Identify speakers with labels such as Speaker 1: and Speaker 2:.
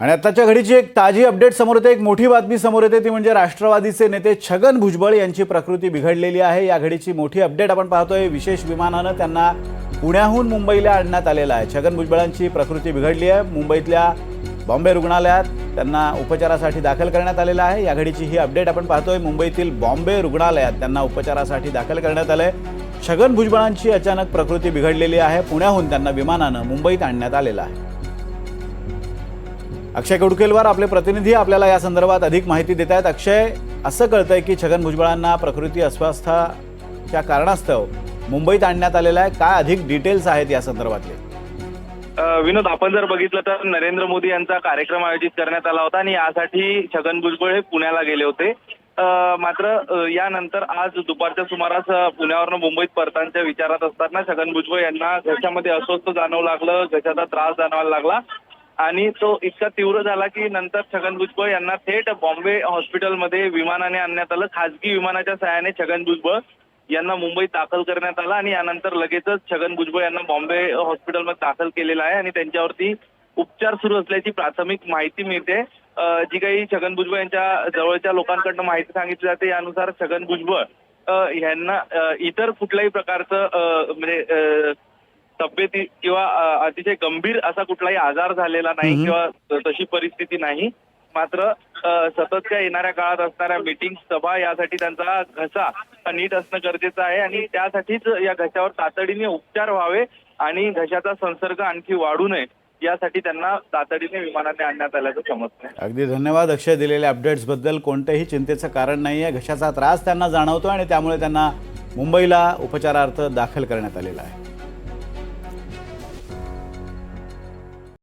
Speaker 1: आणि आताच्या घडीची एक ताजी अपडेट समोर येते, एक मोठी बातमी समोर येते, ती म्हणजे राष्ट्रवादीचे नेते छगन भुजबळ यांची प्रकृती बिघडलेली आहे। या घडीची मोठी अपडेट आपण पाहतोय। विशेष विमानानं त्यांना पुण्याहून मुंबईला आणण्यात आलेलं आहे। छगन भुजबळांची प्रकृती बिघडली आहे। मुंबईतल्या बॉम्बे रुग्णालयात त्यांना उपचारासाठी दाखल करण्यात आलेलं आहे। या घडीची ही अपडेट आपण पाहतोय। मुंबईतील बॉम्बे रुग्णालयात त्यांना उपचारासाठी दाखल करण्यात आलंय। छगन भुजबळांची अचानक प्रकृती बिघडलेली आहे। पुण्याहून त्यांना विमानानं मुंबईत आणण्यात आलेलं आहे। अक्षय कुडकेलवार आपले प्रतिनिधी आपल्याला या संदर्भात अधिक माहिती देत आहेत। अक्षय, असं कळतंय की छगन भुजबळांना प्रकृती अस्वस्थतेच्या कारणास्तव मुंबईत आणण्यात आलेलं आहे। काय अधिक डिटेल्स आहेत या संदर्भातले?
Speaker 2: विनोद, आपण जर बघितलं तर नरेंद्र मोदी यांचा कार्यक्रम आयोजित करण्यात आला होता आणि यासाठी छगन भुजबळ हे पुण्याला गेले होते। मात्र यानंतर आज दुपारच्या सुमारास पुण्यावरून मुंबईत परतांच्या विचारात असताना छगन भुजबळ यांना घशामध्ये अस्वस्थ जाणवू लागलं, घशाचा त्रास जाणवायला लागला आणि तो इतका तीव्र झाला की नंतर छगन भुजबळ यांना थेट बॉम्बे हॉस्पिटलमध्ये विमानाने आणण्यात आलं। खासगी विमानाच्या सहाय्याने छगन भुजबळ यांना मुंबईत दाखल करण्यात आला आणि यानंतर लगेचच छगन भुजबळ यांना बॉम्बे हॉस्पिटलमध्ये दाखल केलेलं आहे आणि त्यांच्यावरती उपचार सुरू असल्याची प्राथमिक माहिती मिळते। जी काही छगन भुजबळ यांच्या जवळच्या लोकांकडून माहिती सांगितली जाते यानुसार छगन भुजबळ यांना इतर कुठल्याही प्रकारचं म्हणजे तब्येती किंवा अतिशय गंभीर असा कुठलाही आजार झालेला नाही किंवा तशी परिस्थिती नाही। मात्र सततच्या येणाऱ्या काळात असणाऱ्या मीटिंग सभा यासाठी त्यांचा घसा नीट असणं गरजेचं आहे आणि त्यासाठीच या घशावर तातडीने उपचार व्हावे आणि घशाचा संसर्ग आणखी वाढू नये यासाठी त्यांना तातडीने विमानाने आणण्यात आल्याचं समजतंय।
Speaker 1: अगदी धन्यवाद अक्षय, दिलेल्या अपडेट्स बद्दल। कोणतेही चिंतेचं कारण नाहीये। घशाचा त्रास त्यांना जाणवतो आणि त्यामुळे त्यांना मुंबईला उपचारार्थ दाखल करण्यात आलेला आहे।